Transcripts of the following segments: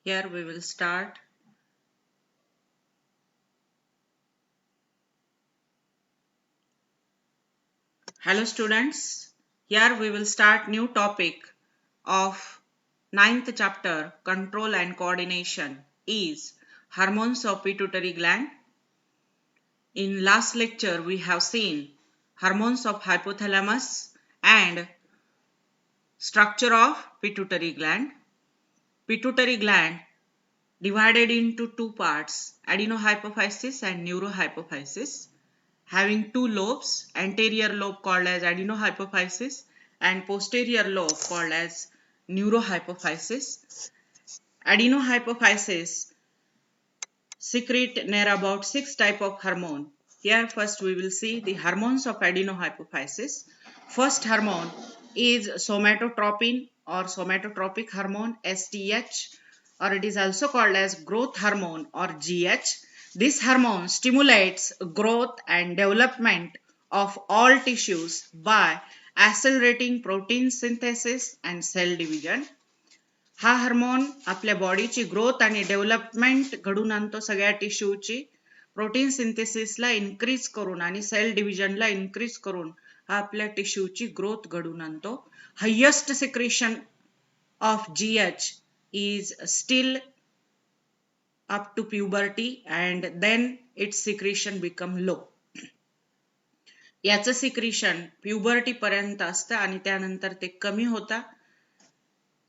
Here we will start. Hello students. Here we will start new topic of ninth chapter, control and coordination, is hormones of pituitary gland. In last lecture we have seen hormones of hypothalamus and structure of pituitary gland. Pituitary gland divided into two parts, adenohypophysis and neurohypophysis, having two lobes, anterior lobe called as adenohypophysis and posterior lobe called as neurohypophysis. Adenohypophysis secrete near about 6 type of hormone. Here first we will see the hormones of adenohypophysis. First hormone is somatotropin or somatotropic hormone, STH, or it is also called as growth hormone or GH. This hormone stimulates growth and development of all tissues by accelerating protein synthesis and cell division. हा hormone आपल्या बॉडीची growth आणि development घडून आणतो सगळ्या टिश्यूची, protein सिंथेसिसला increase करून आणि sale डिव्हिजनला increase करून हा आपल्या टिश्यूची ग्रोथ घडून आणतो. Highest secretion of GH is still up to puberty and then its secretion become low. याचं सिक्रेशन प्युबर्टी पर्यंत असतं आणि त्यानंतर ते कमी होतं,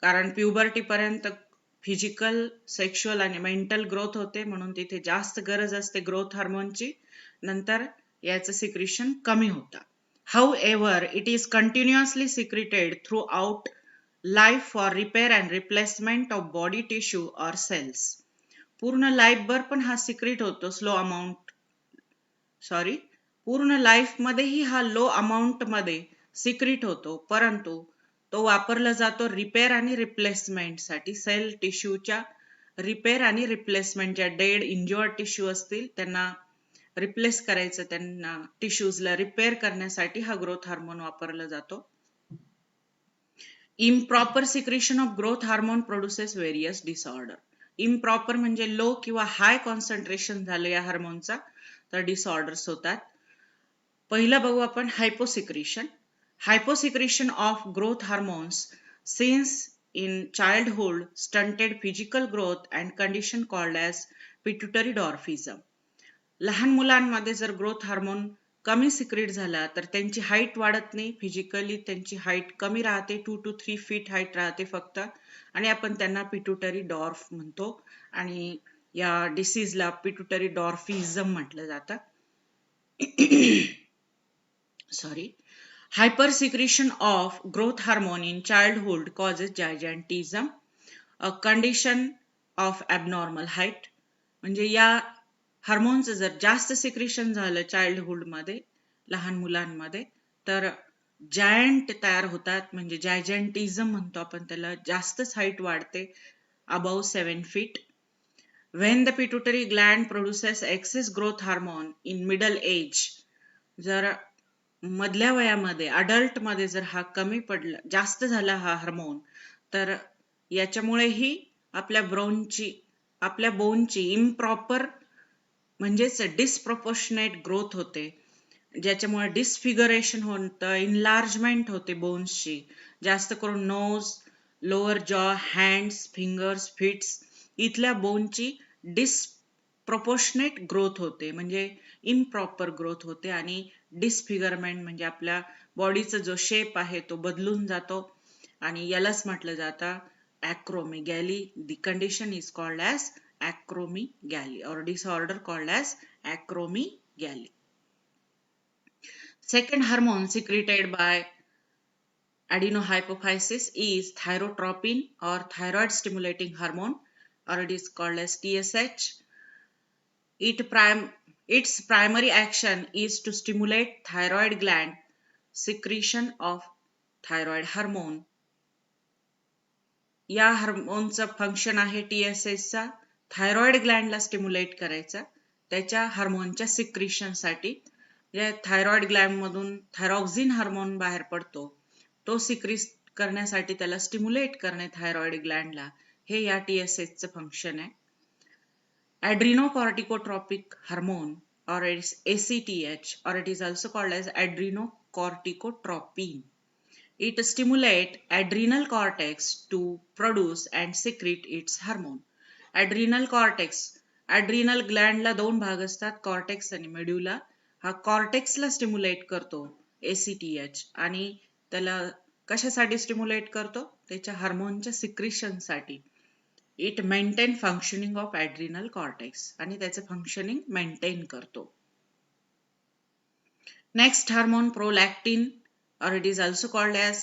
कारण प्युबर्टी पर्यंत फिजिकल, सेक्शुअल आणि मेंटल ग्रोथ होते, म्हणून तिथे जास्त गरज असते ग्रोथ हार्मोनची. नंतर याचं सिक्रेशन कमी होतं. However, it is continuously secreted throughout life for repair and replacement of body tissue or cells. पूर्ण लाईफभर पण हा सिक्रेट होतो पूर्ण लाईफ मध्येही हा लो अमाउंट मध्ये सिक्रेट होतो, परंतु तो वापरला जातो रिपेअर आणि रिप्लेसमेंट साठी. सेल टिश्यूच्या रिपेअर आणि रिप्लेसमेंट, ज्या डेड इंज्युअर्ड टिश्यू असतील त्यांना रिप्लेस करायचं, त्यांना टिश्यूजला रिपेअर करण्यासाठी हा ग्रोथ हार्मोन वापरला जातो. Improper secretion of growth hormone produces various disorder. Improper म्हणजे लो किंवा हाय कॉन्सन्ट्रेशन झालं या हार्मोनचा तर डिसऑर्डर्स होतात. पहिलं बघू आपण हायपोसिक्रेशन. Hyposecretion of growth hormones since in childhood stunted physical growth and condition called as pituitary dwarfism. लहान मुलांमध्ये जर ग्रोथ हार्मोन कमी सिक्रेट झाला तर त्यांची हाईट वाढत नाही, फिजिकली त्यांची हाईट कमी राहते, 2 to 3 फीट हाईट राहते फक्त, आणि आपण त्यांना पिट्युटरी डॉर्फ म्हणतो आणि या डिसीजला पिट्युटरी डॉर्फिझम म्हटलं जातं. Hypersecretion of growth hormone in childhood causes gigantism, a condition of abnormal height. म्हणजे या हार्मोनचं जर जास्त सिक्रेशन झालं चाइल्डहुड मध्ये, लहान मुलांमध्ये, तर जायंट तयार होतात, म्हणजे जायजंटिझम म्हणतो आपण त्याला. जास्तच हाईट वाढते, above 7 feet. When the pituitary gland produces excess growth hormone in middle age, जर मधल्या वयामध्ये, अडल्ट मध्ये जर हा कमी पडला, जास्त झाला हा हार्मोन, तर याच्यामुळेही आपल्या बोनची इम्प्रॉपर म्हणजेच डिस्प्रपोर्शनेट ग्रोथ होते, ज्याच्यामुळे डिसफिगरेशन होतं, इनलार्जमेंट होते बोन्सची. जास्त करून नोज, लोअर जॉ, हँड्स, फिंगर्स, फिट्स इथल्या बोनची डिसप्रपोर्शनेट ग्रोथ होते, म्हणजे इम्प्रॉपर ग्रोथ होते, आणि डिसफिगरमेंट म्हणजे आपल्या बॉडीचा जो शेप आहे तो बदलून जातो, आणि यालाच म्हटलं जातं acromegaly. The condition is called as acromegaly or disorder called as acromegaly. Second hormone secreted by adenohypophysis is thyrotropin or thyroid stimulating hormone, or it is called as TSH. Its primary action is to stimulate thyroid gland secretion of thyroid hormone. या हार्मोनचं function आहे TSHचा thyroid ग्लँडला stimulate करायचा, त्याच्या हार्मोनच्या सिक्रेशनसाठी. Thyroid Gland मधून thyroxine hormone बाहेर पडतो, तो secret करण्यासाठी त्याला स्टिम्युलेट करणे थायरॉइड ग्लँडला, हे या TSH चं फंक्शन आहे. Adrenocorticotropic hormone or ACTH, or it is also called as adrenocorticotropin. It stimulates adrenal cortex to produce and secrete its hormone. Adrenal cortex, adrenal gland ला दोन भाग असतात, कॉर्टेक्स आणि मेड्युला. हा कॉर्टेक्सला स्टिम्युलेट करतो ACTH, आणि त्याला कशासाठी स्टिम्युलेट करतो? त्याच्या हार्मोनच्या सिक्रिशनसाठी. It maintain functioning of adrenal cortex, आणि त्याचं फंक्शनिंग मेंटेन करतो. Next hormone prolactin, or it is also called as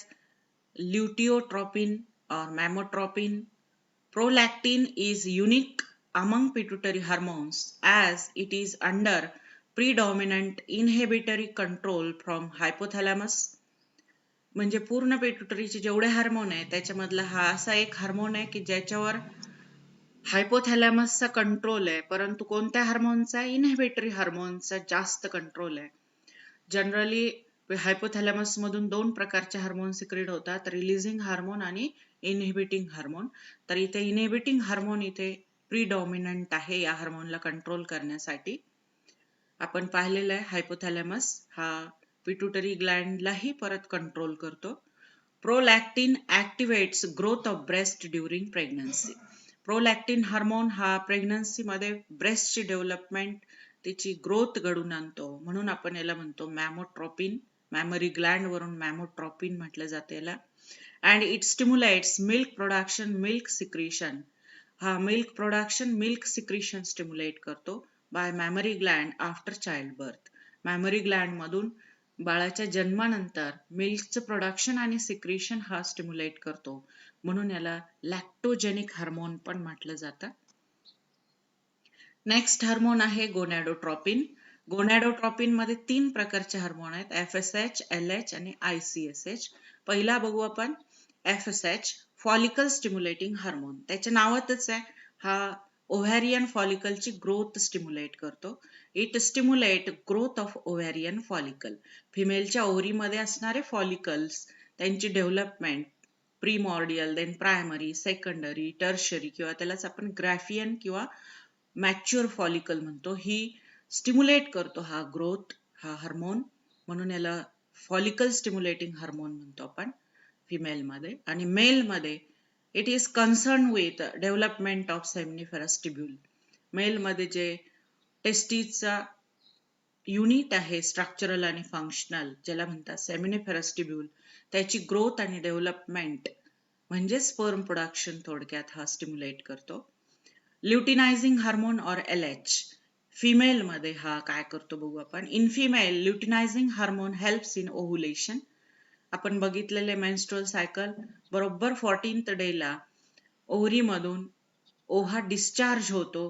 luteotropin or mammotropin. Prolactin is unique among pituitary hormones as it is under predominant inhibitory control from hypothalamus. म्हणजे पूर्ण पिट्युटरीचे जेवढे hormone आहे त्याच्यामधला हा असा एक हार्मोन आहे की ज्याच्यावर हायपोथॅलॅमसचा कंट्रोल आहे, परंतु कोणत्या हार्मोनचा? इनहिबिटरी हार्मोनचा जास्त कंट्रोल आहे. जनरली हायपोथॅलॅमस मधून दोन प्रकारचे हार्मोन सिक्रेट होतात, रिलीजिंग हार्मोन आणि इनहिबिटिंग हार्मोन. तर इथे इनहिबिटिंग हार्मोन इथे प्रीडॉमिनंट आहे या हार्मोनला कंट्रोल करण्यासाठी. आपण पाहिलेलं आहे हायपोथॅलॅमस हा पिट्युटरी ग्लँडलाही परत कंट्रोल करतो. Prolactin activates growth of breast during pregnancy. Prolactin hormone हा प्रेग्नन्सीमध्ये ब्रेस्टची डेव्हलपमेंट, तिची ग्रोथ घडून आणतो, म्हणून आपण याला म्हणतो मॅमोट्रोपिन. मॅमरी ग्लँड वरून मॅमोट्रोपिन म्हटलं जाते याला. And it stimulates milk production, milk secretion. हा milk production, milk secretion stimulate करतो by mammary gland after child birth. Mammary gland मधून बाळाच्या जन्मानंतर मिल्कचं प्रोडक्शन आणि सिक्रिशन हा स्टिम्युलेट करतो, म्हणून याला लॅक्टोजेनिक हार्मोन पण म्हटलं जातं. नेक्स्ट हार्मोन आहे गोनॅडोट्रॉपिन. गोनॅडोट्रॉपिन मध्ये 3 प्रकारचे हार्मोन आहेत, FSH, LH आणि ICSH. पहिला बघू आपण FSH, फॉलिकल स्टिम्युलेटिंग हार्मोन. त्याच्या नावातच आहे, हा ओव्हॅरियन फॉलिकलची ग्रोथ स्टिम्युलेट करतो. It stimulate growth of ovarian follicle. फिमेलच्या ओव्हरीमध्ये असणारे फॉलिकल्स, त्यांची development, primordial, then primary, secondary, tertiary, किंवा त्यालाच आपण ग्राफियन किंवा मॅच्युअर फॉलिकल म्हणतो, ही स्टिम्युलेट करतो हा ग्रोथ, हा हार्मोन, म्हणून याला फॉलिकल स्टिम्युलेटिंग हार्मोन म्हणतो आपण फिमेलमध्ये. आणि मेलमध्ये it is concern with development of seminiferous tubule. मेलमध्ये जे टेस्टिसचा युनिट आहे स्ट्रक्चरल आणि फंक्शनल, ज्याला म्हणतात सेमिनिफरस ट्युब्यूल, त्याची ग्रोथ आणि डेव्हलपमेंट म्हणजे स्पर्म प्रोडक्शन थोडक्यात हा स्टिम्युलेट करतो. Luteinising hormone or LH, female मध्ये हा काय करतो बघू आपण. In female luteinising hormone helps in ovulation. आपण बघितलेले मेन्स्ट्रुअल सायकल बरोबर 14th डेला ओव्हरी मधून ओव्हा डिस्चार्ज होतो,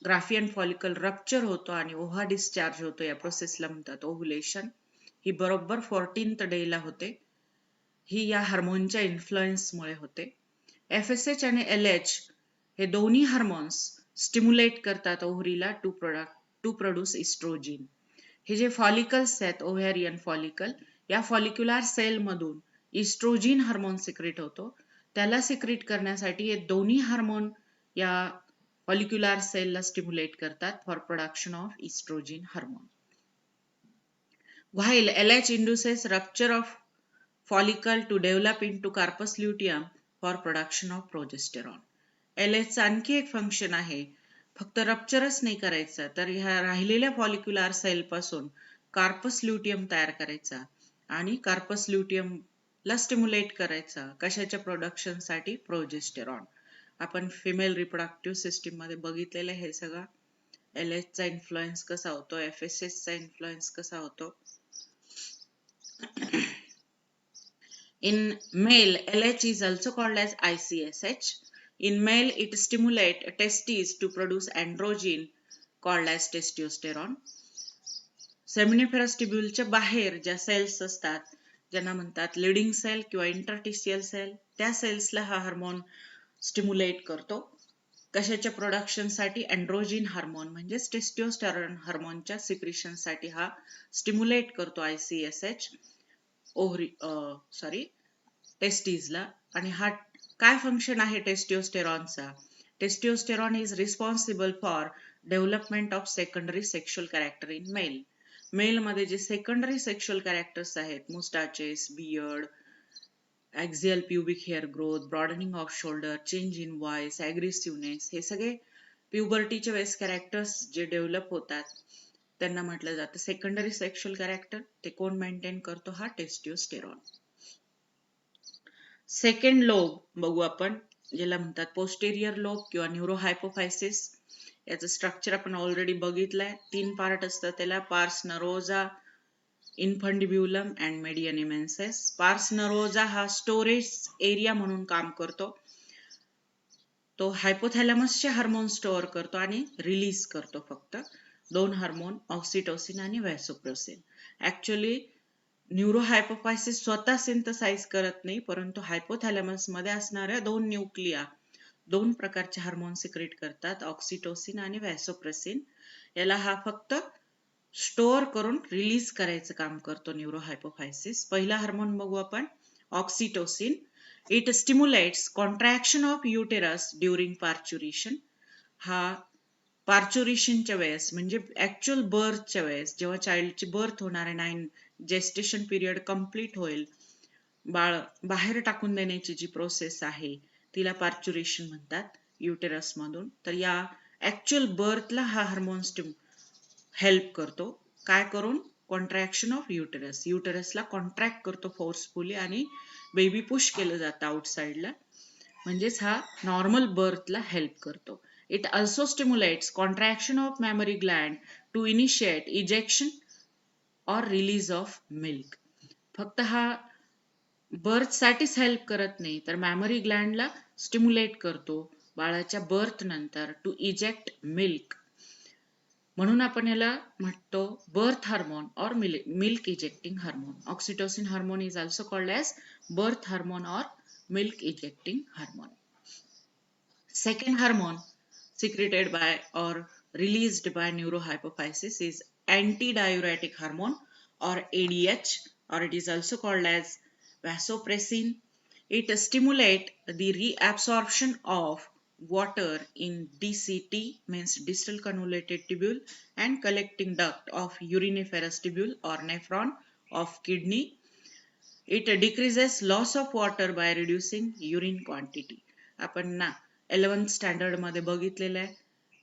ग्राफियन फॉलिकल रप्चर होतो आणि ओव्हा डिस्चार्ज होतो, या प्रोसेसला म्हणतात ओव्हुलेशन. ही बरोबर 14th डेला होते. ही या हार्मोनच्या इन्फ्लुएन्समुळे होते. FSH आणि LH हे दोन्ही हार्मोन्स स्टिम्युलेट करतात ओव्हरीला टू प्रोड्यूस इस्ट्रोजिन. हे जे फॉलिकल्स आहेत ओव्हॅरियन फॉलिकल, या फॉलिक्युलर सेल मधून इस्ट्रोजिन हार्मोन सिक्रेट होतो. त्याला सिक्रेट करण्यासाठी हे दोन्ही हार्मोन या फॉलिक्युलर सेलला स्टिम्युलेट करतात for production of oestrogen hormone. While LH induces rupture of follicle to develop into corpus luteum for production of progesterone. LH चा आणखी एक फंक्शन आहे, फक्त रप्चरच नाही करायचा, तर ह्या राहिलेल्या फॉलिक्युलर सेल पासून कार्पस ल्युटियम तयार करायचा आणि कार्पस ल्युटियम ला स्टिम्युलेट करायचा. कशाच्या प्रोडक्शन साठी? प्रोजेस्टेरॉन. आपण फिमेल रिप्रोडक्टिव्ह सिस्टीम मध्ये बघितलेलं हे सगळं. LH चा इन्फ्लुएन्स कसा होतो, FSH चा इन्फ्लुएन्स कसा होतो. In male, LH is also called as ICSH. In male, it stimulates testes to produce androgen called as testosterone. Seminiferous ट्युब्यूलच्या बाहेर ज्या सेल्स असतात, ज्यांना म्हणतात लिडिंग सेल किंवा इंटरटिशियल सेल, त्या सेल्सला हा हार्मोन स्टिम्युलेट करतो. कशाच्या प्रोडक्शन साठी? अँड्रोजिन हार्मोन म्हणजेच टेस्टोस्टेरॉन हार्मोनच्या सिक्रिशन साठी हा स्टिम्युलेट करतो ICSH टेस्टिसला. आणि हा काय फंक्शन आहे टेस्टोस्टेरॉनचा? Testosterone is responsible for development of secondary sexual character in male. मेलमध्ये जे सेकंडरी सेक्शुअल कॅरेक्टर्स आहेत, moustaches, beard, axial pubic hair growth, broadening of shoulder, change in voice, aggressiveness, हे सगळे प्युबर्टीच्या वेळेस कॅरेक्टर्स जे डेव्हलप होतात त्यांना म्हटलं जातं सेकंडरी सेक्शुअल कॅरेक्टर. ते कोण मेंटेन करतो? हा टेस्टोस्टेरॉन. सेकंड लोब बघू आपण, ज्याला म्हणतात पोस्टेरियर लोब किंवा न्यूरोहायपोफायसिस. याचं स्ट्रक्चर आपण ऑलरेडी बघितलंय. 3 पार्ट असतं त्याला, पार्स नरोजा, इन्फंडिब्युलम अँड मेडियन इमेन्सेस. पार्स नरोजा हा स्टोरेज एरिया म्हणून काम करतो. तो हायपोथॅलॅमसचे हार्मोन स्टोअर करतो आणि रिलीज करतो फक्त 2 हार्मोन, ऑक्सिटोसिन आणि व्हॅसोप्रेसिन. ऍक्च्युअली न्यूरोहायपोफायसिस स्वतः सिंथसाइज करत नाही, परंतु हायपोथॅलॅमस मध्ये असणाऱ्या 2 न्यूक्लिया 2 प्रकारचे हार्मोन सिक्रेट करतात, ऑक्सिटोसिन आणि व्हॅसोप्रेसिन. याला हा फक्त स्टोअर करून रिलीज करायचं काम करतो न्यूरोहायपोफायसिस. पहिला हार्मोन बघू आपण, oxytocin. It stimulates contraction of uterus during parturition. हा पार्च्युरेशनच्या वेळेस म्हणजे ऍक्च्युअल बर्थच्या वेळेस, जेव्हा चाइल्डची बर्थ होणार आहे, 9 जेस्टेशन पिरियड कंप्लीट होईल, बाळ बाहेर टाकून देण्याची जी प्रोसेस आहे तिला पार्च्युरेशन म्हणतात युटेरस मधून. तर या ऍक्च्युअल बर्थला हा हार्मोन हेल्प करतो. काय करून? Contraction of uterus. युटेरसला कॉन्ट्रॅक्ट करतो फोर्सफुली आणि बेबी पुश केलं जातं आउटसाइडला, म्हणजेच हा नॉर्मल बर्थला हेल्प करतो. It also stimulates contraction of mammary gland to initiate ejection or release of milk. फक्त हा बर्थसाठीच हेल्प करत नाही, तर मॅमरी ग्लँडला स्टिम्युलेट करतो बाळाच्या बर्थ नंतर टू इजेक्ट मिल्क. म्हणून आपण याला म्हणतो बर्थ हार्मोन और milk ejecting hormone. Oxytocin hormone is also called as birth hormone और milk ejecting hormone. Second hormone secreted by or released by neurohypophysis is antidiuretic hormone or ADH, or it is also called as vasopressin. It stimulates the reabsorption of water in DCT, means distal convoluted tubule, and collecting duct of uriniferous tubule or nephron of kidney. It decreases loss of water by reducing urine quantity. आपण ना 11th standard मध्ये बघितलेला आहे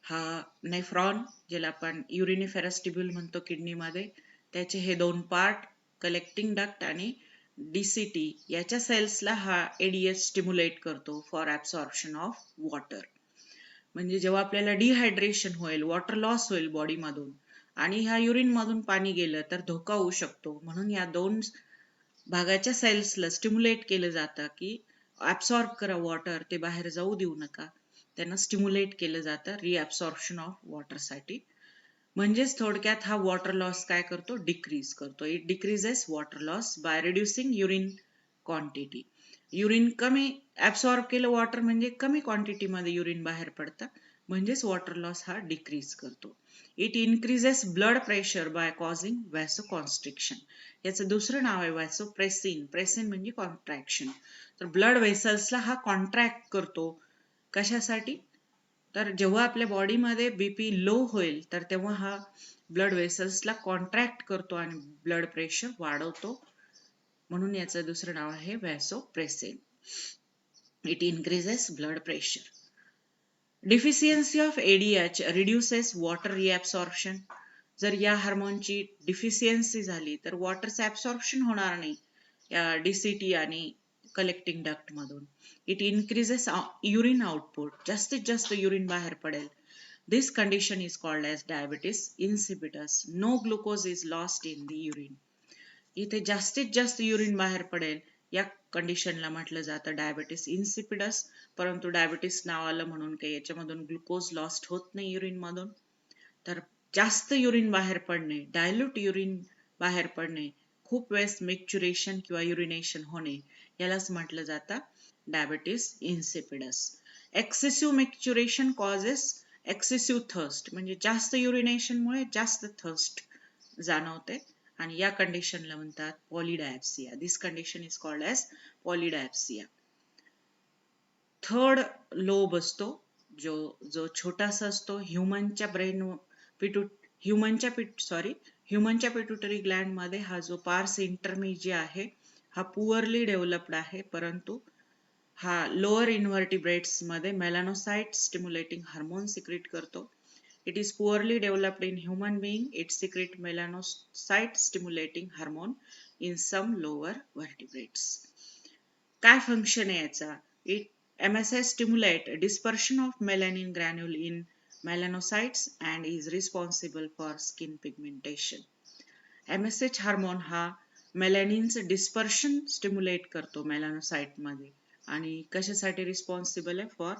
हा nephron, ज्याला आपण युरिनिफेरस tubule म्हणतो किडनीमध्ये. त्याचे हे 2 पार्ट, कलेक्टिंग डक्ट आणि डीसीटी, याच्या सेल्सला हा एडीएच स्टिम्युलेट करतो फॉर ऍब्सॉर्प्शन ऑफ वॉटर. म्हणजे जेव्हा आपल्याला डिहायड्रेशन होईल, वॉटर लॉस होईल बॉडीमधून आणि ह्या युरिन मधून पाणी गेलं तर धोका होऊ शकतो, म्हणून या 2 भागाच्या सेल्सला स्टिम्युलेट केलं जातं की ऍब्सॉर्ब करा वॉटर, ते बाहेर जाऊ देऊ नका. त्यांना स्टिम्युलेट केलं जातं रिअब्सॉर्प्शन ऑफ वॉटरसाठी. म्हणजेच थोडक्यात हा वॉटर लॉस काय करतो? डिक्रीज करतो. It decreases water loss by reducing urine quantity. Urine कमी ऍब्सॉर्ब केलं वॉटर म्हणजे कमी क्वांटिटीमध्ये युरिन बाहेर पडतं, म्हणजेच वॉटर लॉस हा डिक्रीज करतो. It increases blood pressure by causing vasoconstriction. याचं दुसरं नाव आहे व्हॅसोप्रेसिन. प्रेसिन म्हणजे कॉन्ट्रॅक्शन. तर ब्लड व्हेसल्सला हा कॉन्ट्रॅक्ट करतो. कशासाठी? तर जेव्हा आपल्या बॉडीमध्ये बीपी लो होईल तर तेव्हा हा ब्लड व्हेसल्सला कॉन्ट्रॅक्ट करतो आणि ब्लड प्रेशर वाढवतो, म्हणून याचं दुसरं नाव आहे vasopressin. It increases blood pressure. Deficiency of ADH reduces water reabsorption. जर या हार्मोनची डिफिशियन्सी झाली तर वॉटरचं ऍब्सॉर्प्शन होणार नाही या डीसीटी आणि कलेक्टिंग डक्ट मधून. It increases urine output. जास्तीत जास्त युरिन बाहेर पडेल. This condition is called as diabetes insipidus. No glucose is lost in the urine. इथे जास्तीत जास्त युरिन बाहेर पडेल, या कंडिशनला म्हटलं जातं डायबिटीस इन्सिपिडस. परंतु डायबिटीस नाव आलं म्हणून काही याच्यामधून ग्लुकोज लॉस्ट होत नाही युरिन मधून. तर जास्त युरिन बाहेर पडणे, डायल्यूट युरिन बाहेर पडणे, खूप वेळेस मिक्चुरेशन किंवा युरिनेशन होणे, यालाच म्हटलं जातं diabetes insipidus. Excessive micturition causes excessive thirst. म्हणजे जास्त युरिनेशनमुळे जास्त थर्स्ट जाणवते आणि या कंडिशनला म्हणतात polydipsia. This condition is called as polydipsia. Third lobe असतो जो जो छोटासा असतो ह्युमनच्या ब्रेन ह्युमनच्या पिट्युटरी ग्लँड मध्ये हा जो पार्स इंटरमिजिया आहे हा पुअरली डेव्हलप्ड आहे, परंतु हा लोअर इन्व्हर्टिब्रेट्स मध्ये मेलानोसाइट स्टिम्युलेटिंग हार्मोन सिक्रेट करतो. It is poorly developed in human being. It secretes melanocyte stimulating hormone in some lower vertebrates. काय फंक्शन आहे याचा? MSH stimulate dispersion of melanin granule in melanocytes and is responsible for skin pigmentation. MSH hormone हा मेलॅनिनचं dispersion stimulate करतो melanocyte मध्ये आणि कशासाठी responsible आहे? For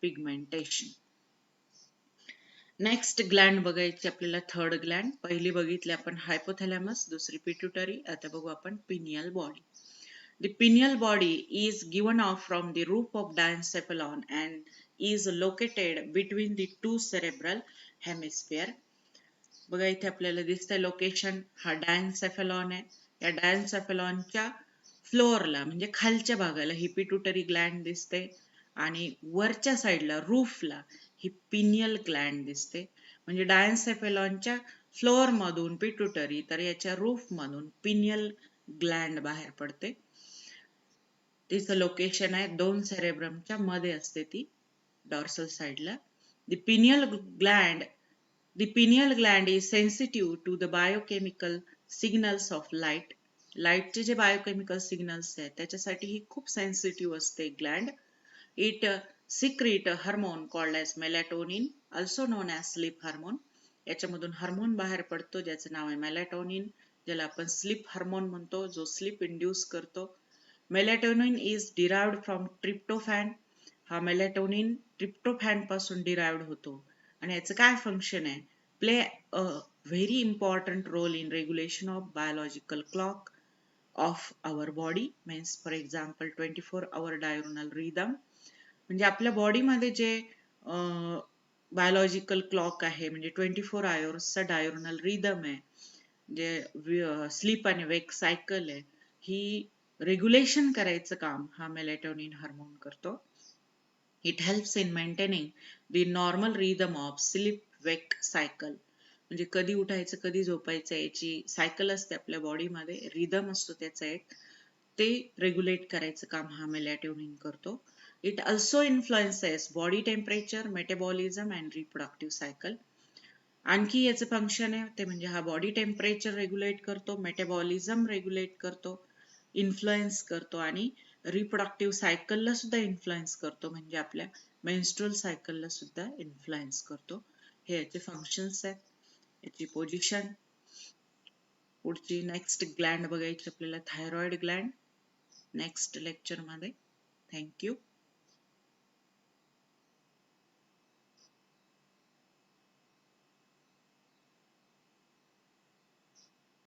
pigmentation. Next Gland बघायची आपल्याला थर्ड ग्लँड. पहिली बघितली आपण हायपोथॅलॅमस, दुसरी पिट्युटरी, आता बघू आपण pineal body. The pineal body is given off from the roof of diencephalon and is located between the two cerebral hemisphere. बघा इथे आपल्याला दिसतंय लोकेशन, हा डायन्सेफेलॉन आहे. या डायन्सेफेलॉनच्या फ्लोअरला म्हणजे खालच्या भागाला ही पिट्युटरी ग्लँड दिसते आणि वरच्या साईडला रूफला ही पिनियल ग्लँड दिसते. म्हणजे डायन्सेफेलॉनच्या फ्लोअर मधून पिट्युटरी तर याच्या रूफ मधून पिनियल ग्लँड बाहेर पडते. तिचं लोकेशन आहे दोन सेरेब्रमच्या मध्ये असते ती डॉर्सल साईडला. The pineal gland is sensitive to the biochemical signals of light. लाईटचे जे बायोकेमिकल सिग्नल्स आहेत त्याच्यासाठी ही खूप सेन्सिटिव्ह असते Gland. It secrete a hormone called as melatonin, also known as sleep hormone. याच्यामधून हार्मोन बाहेर पडतो ज्याचं नाव आहे मेलॅटोनिन, ज्याला आपण स्लीप हार्मोन म्हणतो, जो स्लीप इंड्यूस करतो. Melatonin is derived from tryptophan. हा मेलॅटोनिन ट्रिप्टोफॅन पासून डिराइव्ड होतो आणि याचं काय फंक्शन आहे? Play a very important role in regulation of biological clock of our body. Means for example 24 hour diurnal rhythm. म्हणजे आपल्या बॉडीमध्ये जे बायोलॉजिकल क्लॉक आहे म्हणजे 24 hours डायurnal रिदम आहे, जे स्लीप आणि वेक सायकल आहे, ही रेग्युलेशन करायचं काम हा मेलॅटोनिन हार्मोन करतो. It helps in maintaining the normal rhythm of sleep-wake cycle. म्हणजे कधी उठायचं कधी झोपायचं याची सायकल असते आपल्या बॉडीमध्ये, रिदम असतो त्याचा एक, ते रेग्युलेट करायचं काम हा मेलॅटोनिन करतो. It also influences body temperature, metabolism and reproductive cycle. आणखी याचं फंक्शन आहे ते म्हणजे हा बॉडी टेम्परेचर रेग्युलेट करतो, मेटाबॉलिझम रेग्युलेट करतो, इन्फ्लुएन्स करतो आणि रिप्रोडक्टिव्ह सायकलला सुद्धा इन्फ्लुएन्स करतो, म्हणजे आपल्या मेन्स्ट्रुअल सायकलला सुद्धा इन्फ्लुएन्स करतो. हे याचे फंक्शन्स आहेत. याची पोझिशन. पुढची नेक्स्ट ग्लँड बघायची आपल्याला थायरॉइड ग्लँड नेक्स्ट लेक्चरमध्ये. थँक्यू.